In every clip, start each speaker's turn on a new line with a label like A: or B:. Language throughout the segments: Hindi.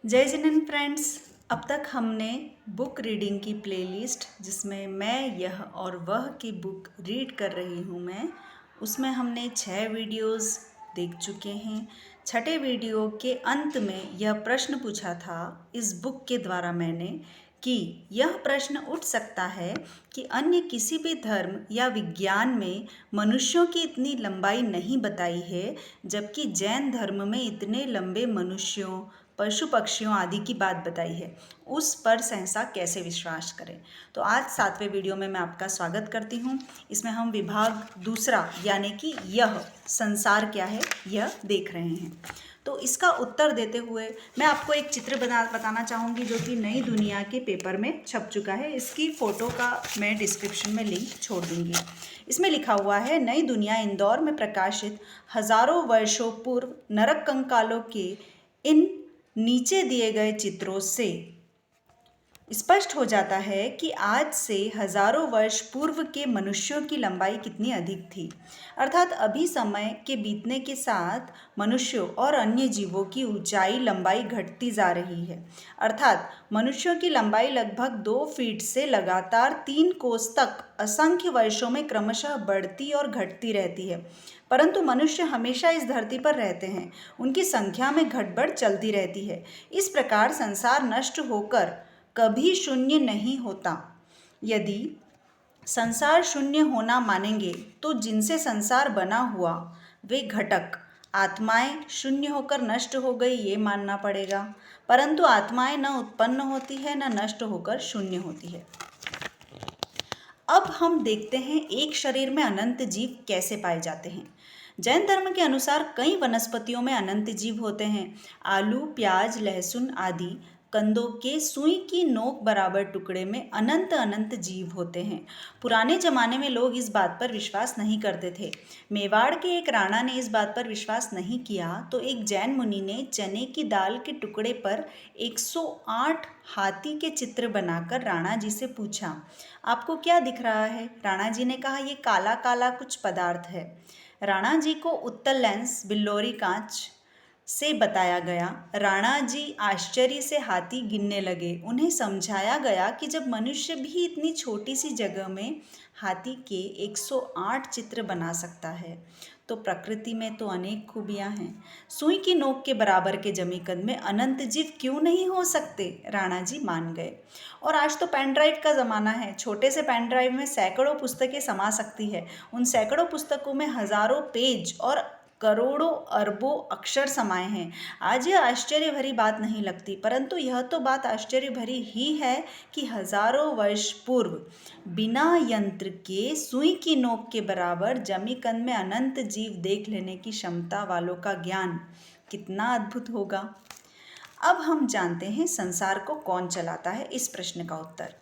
A: जय जिनेन फ्रेंड्स। अब तक हमने बुक रीडिंग की प्लेलिस्ट जिसमें मैं यह और वह की बुक रीड कर रही हूँ मैं उसमें हमने 6 वीडियोस देख चुके हैं। छठे वीडियो के अंत में यह प्रश्न पूछा था इस बुक के द्वारा मैंने कि यह प्रश्न उठ सकता है कि अन्य किसी भी धर्म या विज्ञान में मनुष्यों की इतनी लंबाई नहीं बताई है, जबकि जैन धर्म में इतने लंबे मनुष्यों, पशु पक्षियों आदि की बात बताई है। उस पर सहसा कैसे विश्वास करें। तो आज 7वें वीडियो में मैं आपका स्वागत करती हूँ। इसमें हम विभाग दूसरा यानी कि यह संसार क्या है यह देख रहे हैं। तो इसका उत्तर देते हुए मैं आपको एक चित्र बताना चाहूँगी जो कि नई दुनिया के पेपर में छप चुका है। इसकी फ़ोटो का मैं डिस्क्रिप्शन में लिंक छोड़ दूँगी। इसमें लिखा हुआ है, नई दुनिया इंदौर में प्रकाशित हजारों वर्षों पूर्व नरक कंकालों के इन नीचे दिए गए चित्रों से स्पष्ट हो जाता है कि आज से हजारों वर्ष पूर्व के मनुष्यों की लंबाई कितनी अधिक थी। अर्थात अभी समय के बीतने के साथ मनुष्यों और अन्य जीवों की ऊंचाई लंबाई घटती जा रही है। अर्थात मनुष्यों की लंबाई लगभग 2 फीट से लगातार 3 कोस तक असंख्य वर्षों में क्रमशः बढ़ती और घटती रहती है। परंतु मनुष्य हमेशा इस धरती पर रहते हैं, उनकी संख्या में घटबढ़ चलती रहती है। इस प्रकार संसार नष्ट होकर कभी शून्य नहीं होता। यदि संसार शून्य होना मानेंगे तो जिनसे संसार बना हुआ वे घटक आत्माएं शून्य होकर नष्ट हो गई ये मानना पड़ेगा। परंतु आत्माएं न उत्पन्न होती है न नष्ट होकर शून्य होती है। अब हम देखते हैं एक शरीर में अनंत जीव कैसे पाए जाते हैं। जैन धर्म के अनुसार कई वनस्पतियों में अनंत जीव होते हैं। आलू, प्याज, लहसुन आदि कंदों के सुई की नोक बराबर टुकड़े में अनंत अनंत जीव होते हैं। पुराने जमाने में लोग इस बात पर विश्वास नहीं करते थे। मेवाड़ के एक राणा ने इस बात पर विश्वास नहीं किया तो एक जैन मुनि ने चने की दाल के टुकड़े पर 108 हाथी के चित्र बनाकर राणा जी से पूछा, आपको क्या दिख रहा है? राणा जी ने कहा, ये काला काला कुछ पदार्थ है। राणा जी को उत्तल लेंस बिल्लोरी कांच से बताया गया। राणा जी आश्चर्य से हाथी गिनने लगे। उन्हें समझाया गया कि जब मनुष्य भी इतनी छोटी सी जगह में हाथी के 108 चित्र बना सकता है तो प्रकृति में तो अनेक खूबियां हैं। सुई की नोक के बराबर के जमीकंद में अनंत जीव क्यों नहीं हो सकते? राणा जी मान गए। और आज तो पेन ड्राइव का ज़माना है। छोटे से पेन ड्राइव में सैकड़ों पुस्तकें समा सकती है। उन सैकड़ों पुस्तकों में हजारों पेज और करोड़ों अरबों अक्षर समाये हैं। आज यह आश्चर्य भरी बात नहीं लगती, परंतु यह तो बात आश्चर्य भरी ही है कि हजारों वर्ष पूर्व बिना यंत्र के सुई की नोक के बराबर जमीकंद में अनंत जीव देख लेने की क्षमता वालों का ज्ञान कितना अद्भुत होगा। अब हम जानते हैं संसार को कौन चलाता है। इस प्रश्न का उत्तर,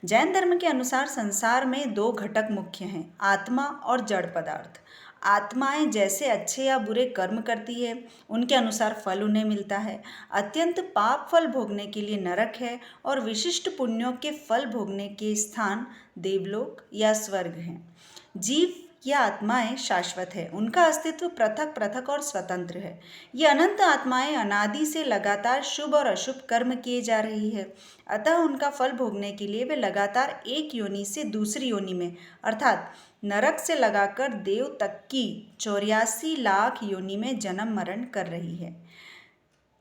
A: जैन धर्म के अनुसार संसार में 2 घटक मुख्य हैं, आत्मा और जड़ पदार्थ। आत्माएं जैसे अच्छे या बुरे कर्म करती है उनके अनुसार फल उन्हें मिलता है। अत्यंत पाप फल भोगने के लिए नरक है और विशिष्ट पुण्यों के फल भोगने के स्थान देवलोक या स्वर्ग हैं। जीव या आत्माएं शाश्वत है, उनका अस्तित्व पृथक पृथक और स्वतंत्र है। ये अनंत आत्माएं अनादि से लगातार शुभ और अशुभ कर्म किए जा रही है, अतः उनका फल भोगने के लिए वे लगातार एक योनि से दूसरी योनि में अर्थात नरक से लगाकर देव तक की 84 लाख योनि में जन्म मरण कर रही है।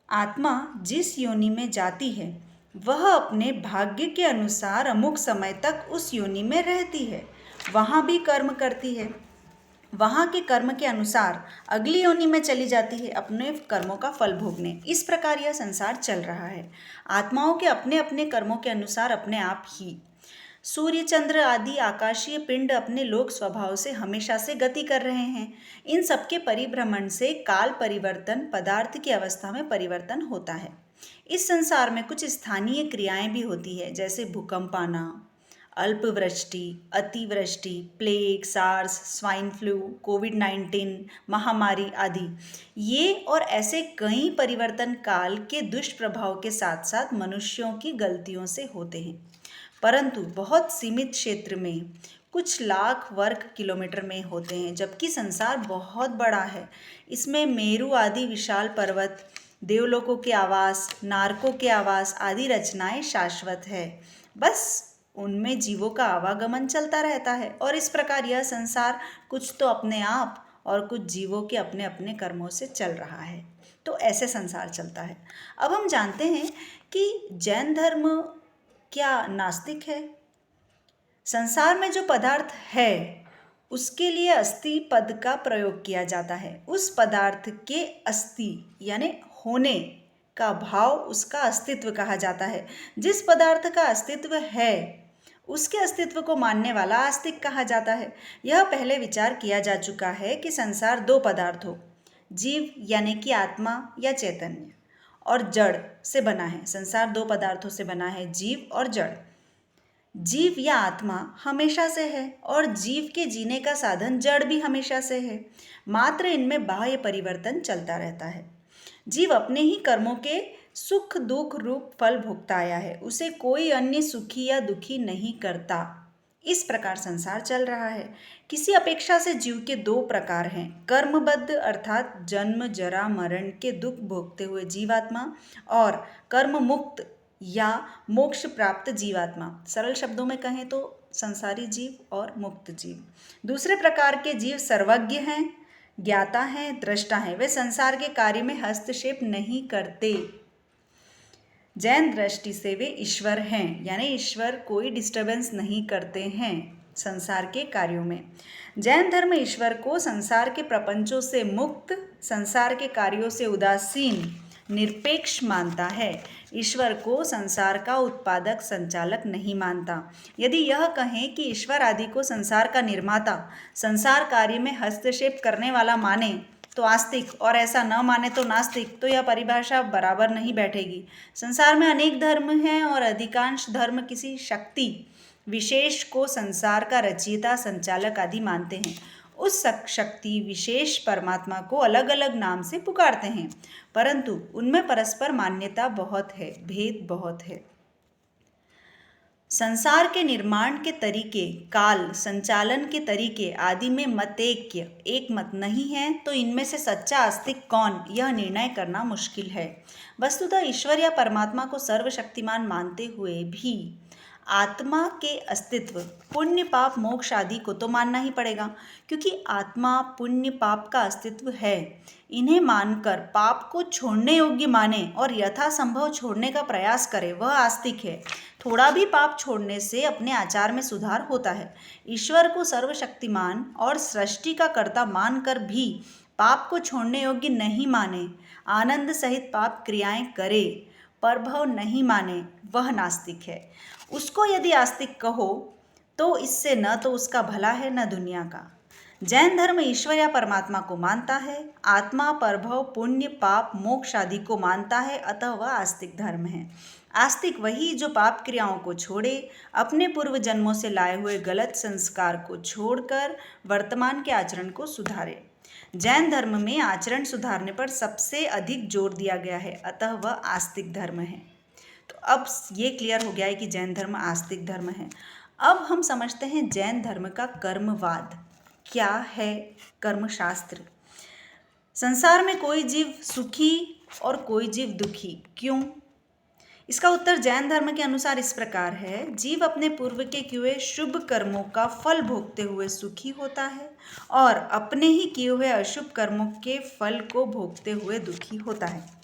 A: आत्मा जिस योनि में जाती है वह अपने भाग्य के अनुसार अमुक समय तक उस योनि में रहती है, वहाँ भी कर्म करती है, वहाँ के कर्म के अनुसार अगली योनि में चली जाती है अपने कर्मों का फल भोगने। इस प्रकार यह संसार चल रहा है। आत्माओं के अपने अपने कर्मों के अनुसार अपने आप ही सूर्य, चंद्र आदि आकाशीय पिंड अपने लोक स्वभाव से हमेशा से गति कर रहे हैं। इन सबके परिभ्रमण से काल परिवर्तन, पदार्थ की अवस्था में परिवर्तन होता है। इस संसार में कुछ स्थानीय क्रियाएं भी होती है, जैसे भूकंप आना, अल्पवृष्टि, अतिवृष्टि, प्लेग, सार्स, स्वाइन फ्लू, कोविड-19, महामारी आदि। ये और ऐसे कई परिवर्तन काल के दुष्प्रभाव के साथ साथ मनुष्यों की गलतियों से होते हैं, परंतु बहुत सीमित क्षेत्र में कुछ लाख वर्ग किलोमीटर में होते हैं, जबकि संसार बहुत बड़ा है। इसमें मेरु आदि विशाल पर्वत, देवलोकों के आवास, नारकों के आवास आदि रचनाएं शाश्वत है, बस उनमें जीवों का आवागमन चलता रहता है। और इस प्रकार यह संसार कुछ तो अपने आप और कुछ जीवों के अपने अपने कर्मों से चल रहा है। तो ऐसे संसार चलता है। अब हम जानते हैं कि जैन धर्म क्या नास्तिक है। संसार में जो पदार्थ है उसके लिए अस्ति पद का प्रयोग किया जाता है। उस पदार्थ के अस्ति यानी होने का भाव उसका अस्तित्व कहा जाता है। जिस पदार्थ का अस्तित्व है उसके अस्तित्व को मानने वाला आस्तिक कहा जाता है। यह पहले विचार किया जा चुका है कि संसार दो पदार्थों, जीव यानी कि आत्मा या चैतन्य और जड़ से बना है। संसार दो पदार्थों से बना है, जीव और जड़। जीव या आत्मा हमेशा से है और जीव के जीने का साधन जड़ भी हमेशा से है, मात्र इनमें बाह्य परिवर्तन चलता रहता है। जीव अपने ही कर्मों के सुख दुख रूप फल भोगता आया है, उसे कोई अन्य सुखी या दुखी नहीं करता। इस प्रकार संसार चल रहा है। किसी अपेक्षा से जीव के दो प्रकार हैं, कर्मबद्ध अर्थात जन्म जरा मरण के दुख भोगते हुए जीवात्मा और कर्म मुक्त या मोक्ष प्राप्त जीवात्मा। सरल शब्दों में कहें तो संसारी जीव और मुक्त जीव। दूसरे प्रकार के जीव सर्वज्ञ हैं, ज्ञाता हैं, दृष्टा हैं। वे संसार के कार्य में हस्तक्षेप नहीं करते। जैन दृष्टि से वे ईश्वर हैं, यानी ईश्वर कोई डिस्टर्बेंस नहीं करते हैं संसार के कार्यों में। जैन धर्म ईश्वर को संसार के प्रपंचों से मुक्त, संसार के कार्यों से उदासीन, निरपेक्ष मानता है। ईश्वर को संसार का उत्पादक संचालक नहीं मानता। यदि यह कहें कि ईश्वर आदि को संसार का निर्माता, संसार कार्य में हस्तक्षेप करने वाला माने तो आस्तिक, और ऐसा न माने तो नास्तिक, तो यह परिभाषा बराबर नहीं बैठेगी। संसार में अनेक धर्म हैं और अधिकांश धर्म किसी शक्ति विशेष को संसार का रचयिता, संचालक आदि मानते हैं। उस शक्ति विशेष परमात्मा को अलग अलग नाम से पुकारते हैं, परंतु उनमें परस्पर मान्यता बहुत है, भेद बहुत है। संसार के निर्माण के तरीके, काल, संचालन के तरीके आदि में मतैक्य, एक मत नहीं है, तो इनमें से सच्चा आस्तिक कौन, यह निर्णय करना मुश्किल है। वस्तुतः ईश्वर या परमात्मा को सर्वशक्तिमान मानते हुए भी आत्मा के अस्तित्व, पुण्य पाप मोक्ष आदि को तो मानना ही पड़ेगा, क्योंकि आत्मा पुण्य पाप का अस्तित्व है। इन्हें मानकर पाप को छोड़ने योग्य माने और यथासंभव छोड़ने का प्रयास करे, वह आस्तिक है। थोड़ा भी पाप छोड़ने से अपने आचार में सुधार होता है। ईश्वर को सर्वशक्तिमान और सृष्टि का कर्ता मानकर भी पाप को छोड़ने योग्य नहीं माने, आनंद सहित पाप क्रियाएं करे, परभव नहीं माने, वह नास्तिक है। उसको यदि आस्तिक कहो तो इससे न तो उसका भला है न दुनिया का। जैन धर्म ईश्वर या परमात्मा को मानता है, आत्मा, परभव, पुण्य, पाप, मोक्ष आदि को मानता है, अतः वह आस्तिक धर्म है। आस्तिक वही जो पाप क्रियाओं को छोड़े, अपने पूर्व जन्मों से लाए हुए गलत संस्कार को छोड़कर वर्तमान के आचरण को सुधारे। जैन धर्म में आचरण सुधारने पर सबसे अधिक जोर दिया गया है, अतः वह आस्तिक धर्म है। तो अब ये क्लियर हो गया है कि जैन धर्म आस्तिक धर्म है। अब हम समझते हैं जैन धर्म का कर्मवाद क्या है। कर्मशास्त्र, संसार में कोई जीव सुखी और कोई जीव दुखी क्यों? इसका उत्तर जैन धर्म के अनुसार इस प्रकार है। जीव अपने पूर्व के किए हुए शुभ कर्मों का फल भोगते हुए सुखी होता है और अपने ही किए हुए अशुभ कर्मों के फल को भोगते हुए दुखी होता है।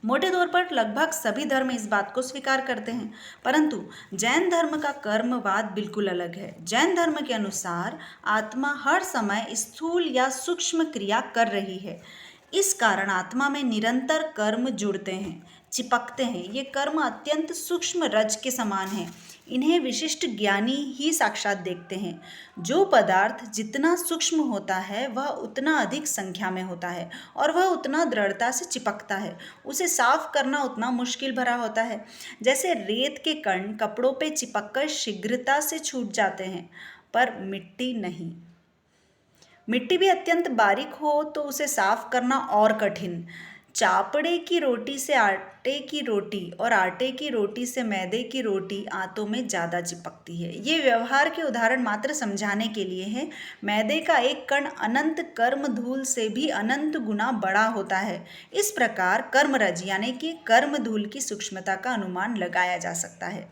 A: मोटे तौर पर लगभग सभी धर्म इस बात को स्वीकार करते हैं, परंतु जैन धर्म का कर्मवाद बिल्कुल अलग है। जैन धर्म के अनुसार आत्मा हर समय स्थूल या सूक्ष्म क्रिया कर रही है। इस कारण आत्मा में निरंतर कर्म जुड़ते हैं, चिपकते हैं। ये कर्म अत्यंत सूक्ष्म रज के समान हैं। इन्हें विशिष्ट ज्ञानी ही साक्षात देखते हैं। जो पदार्थ जितना सूक्ष्म होता है वह उतना अधिक संख्या में होता है और वह उतना दृढ़ता से चिपकता है। उसे साफ करना उतना मुश्किल भरा होता है। जैसे रेत के कण कपड़ों पे चिपककर शीघ्रता से छूट जाते हैं, पर मिट्टी नहीं। मिट्टी भी अत्यंत बारीक हो तो उसे साफ करना और कठिन। चापड़े की रोटी से आटे की रोटी और आटे की रोटी से मैदे की रोटी आंतों में ज़्यादा चिपकती है। ये व्यवहार के उदाहरण मात्र समझाने के लिए हैं। मैदे का एक कण अनंत कर्म धूल से भी अनंत गुना बड़ा होता है। इस प्रकार कर्मरज यानी कि कर्म धूल की सूक्ष्मता का अनुमान लगाया जा सकता है।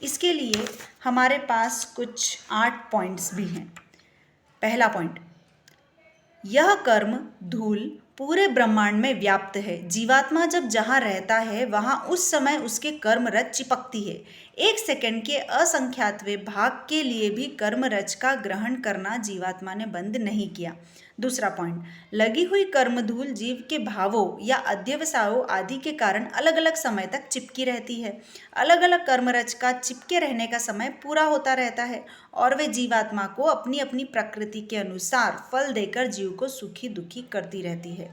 A: इसके लिए हमारे पास कुछ 8 पॉइंट्स भी हैं। पहला पॉइंट, यह कर्म धूल पूरे ब्रह्मांड में व्याप्त है। जीवात्मा जब जहाँ रहता है वहाँ उस समय उसके कर्मरज चिपकती है। 1 सेकंड के असंख्यातवें भाग के लिए भी कर्मरज का ग्रहण करना जीवात्मा ने बंद नहीं किया। दूसरा पॉइंट, लगी हुई कर्मधूल जीव के भावों या अध्यवसायों आदि के कारण अलग अलग समय तक चिपकी रहती है। अलग अलग कर्मरज का चिपके रहने का समय पूरा होता रहता है और वे जीवात्मा को अपनी अपनी प्रकृति के अनुसार फल देकर जीव को सुखी दुखी करती रहती है।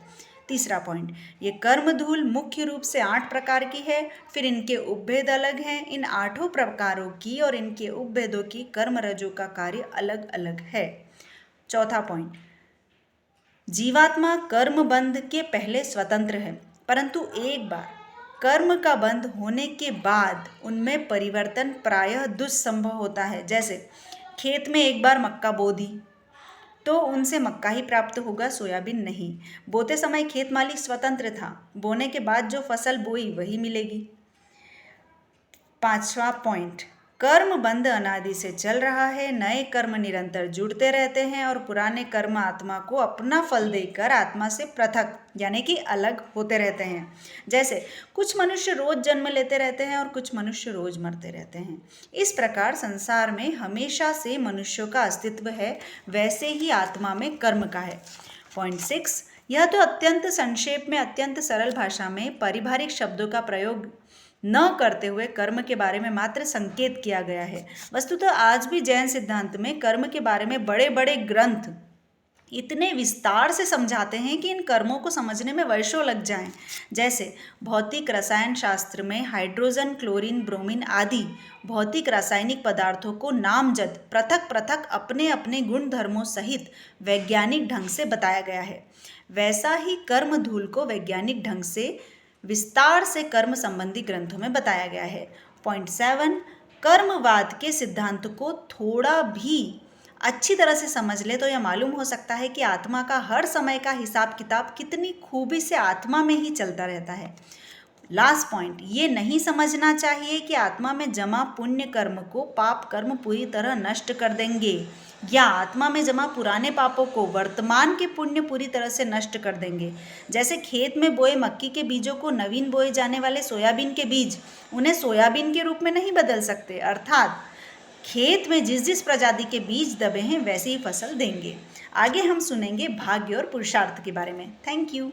A: तीसरा पॉइंट, ये कर्मधूल मुख्य रूप से 8 प्रकार की है, फिर इनके उपभेद अलग हैं। इन 8 प्रकारों की और इनके उपभेदों की कर्मरजों का कार्य अलग अलग है। चौथा पॉइंट, जीवात्मा कर्म बंध के पहले स्वतंत्र है, परंतु एक बार कर्म का बंध होने के बाद उनमें परिवर्तन प्रायः दुस्संभव होता है। जैसे खेत में एक बार मक्का बो दी तो उनसे मक्का ही प्राप्त होगा, सोयाबीन नहीं। बोते समय खेत मालिक स्वतंत्र था, बोने के बाद जो फसल बोई वही मिलेगी। पांचवा पॉइंट, कर्म बंध अनादि से चल रहा है। नए कर्म निरंतर जुड़ते रहते हैं और पुराने कर्म आत्मा को अपना फल देकर आत्मा से पृथक यानी कि अलग होते रहते हैं। जैसे कुछ मनुष्य रोज जन्म लेते रहते हैं और कुछ मनुष्य रोज मरते रहते हैं। इस प्रकार संसार में हमेशा से मनुष्यों का अस्तित्व है, वैसे ही आत्मा में कर्म का है। पॉइंट 6, यह तो अत्यंत संक्षेप में अत्यंत सरल भाषा में पारिभाषिक शब्दों का प्रयोग न करते हुए कर्म के बारे में मात्र संकेत किया गया है। वस्तुतः आज भी जैन सिद्धांत में कर्म के बारे में बड़े बड़े ग्रंथ इतने विस्तार से समझाते हैं कि इन कर्मों को समझने में वर्षों लग जाएं। जैसे भौतिक रसायन शास्त्र में हाइड्रोजन, क्लोरीन, ब्रोमीन आदि भौतिक रासायनिक पदार्थों को नामजद पृथक पृथक अपने अपने गुण धर्मों सहित वैज्ञानिक ढंग से बताया गया है, वैसा ही कर्म धूल को वैज्ञानिक ढंग से विस्तार से कर्म संबंधी ग्रंथों में बताया गया है। पॉइंट 7, कर्मवाद के सिद्धांत को थोड़ा भी अच्छी तरह से समझ ले तो यह मालूम हो सकता है कि आत्मा का हर समय का हिसाब किताब कितनी खूबी से आत्मा में ही चलता रहता है। लास्ट पॉइंट, ये नहीं समझना चाहिए कि आत्मा में जमा पुण्य कर्म को पाप कर्म पूरी तरह नष्ट कर देंगे या आत्मा में जमा पुराने पापों को वर्तमान के पुण्य पूरी तरह से नष्ट कर देंगे। जैसे खेत में बोए मक्की के बीजों को नवीन बोए जाने वाले सोयाबीन के बीज उन्हें सोयाबीन के रूप में नहीं बदल सकते, अर्थात खेत में जिस जिस प्रजाति के बीज दबे हैं वैसे ही फसल देंगे। आगे हम सुनेंगे भाग्य और पुरुषार्थ के बारे में। Thank you.